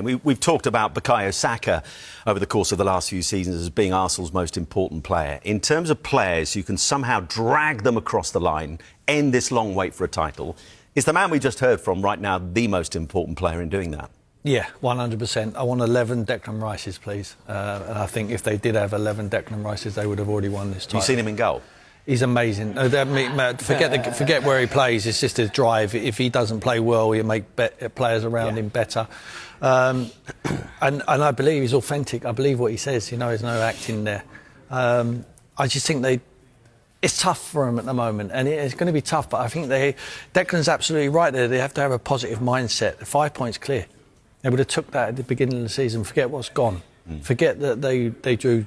We've talked about Bukayo Saka over the course of the last few seasons as being Arsenal's most important player. In terms of players who can somehow drag them across the line, end this long wait for a title, is the man we just heard from right now the most important player in doing that? Yeah, 100%. I want 11 Declan Rices, please. And I think if they did have 11 Declan Rices, they would have already won this title. Have you seen him in goal? He's amazing. Forget where he plays. It's just his drive. If he doesn't play well, he'll make players around him better. And I believe he's authentic. I believe what he says. You know, there's no acting there. I just think it's tough for him at the moment, and it's going to be tough. But I think Declan's absolutely right there. They have to have a positive mindset. 5 points clear. They would have took that at the beginning of the season. Forget what's gone. Forget that they drew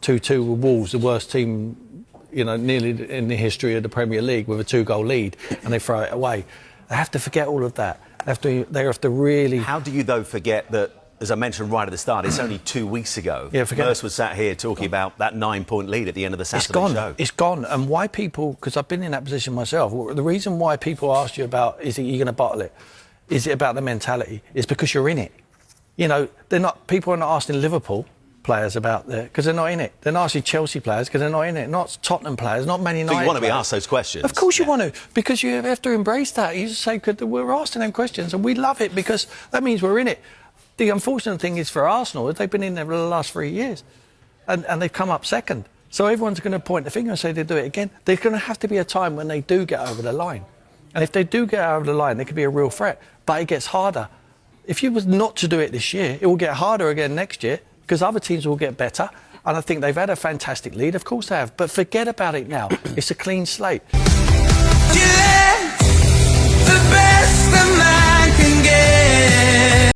2-2 with Wolves, the worst team, you know, nearly in the history of the Premier League, with a 2-goal lead, and they throw it away. They have to forget all of that. They have to really... How do you, though, forget that, as I mentioned right at the start, it's only 2 weeks ago. Merce was sat here talking about that 9-point lead at the end of the Saturday show. It's gone. And why people... Because I've been in that position myself. The reason why people ask you about, is it you going to bottle it? Is it about the mentality? It's because you're in it. You know, people are not asking Liverpool players about there because they're not in it. They're not asking Chelsea players because they're not in it. Not Tottenham players, not Man United. So you want to be players. asked those questions? Of course you want to, because you have to embrace that. You just say, we're asking them questions and we love it because that means we're in it. The unfortunate thing is for Arsenal, they've been in there for the last 3 years and they've come up second. So everyone's going to point the finger and say they do it again. There's going to have to be a time when they do get over the line. And if they do get over the line, they could be a real threat. But it gets harder. If you was not to do it this year, it will get harder again next year because other teams will get better. And I think they've had a fantastic lead. Of course they have. But forget about it now. It's a clean slate. You left the best of my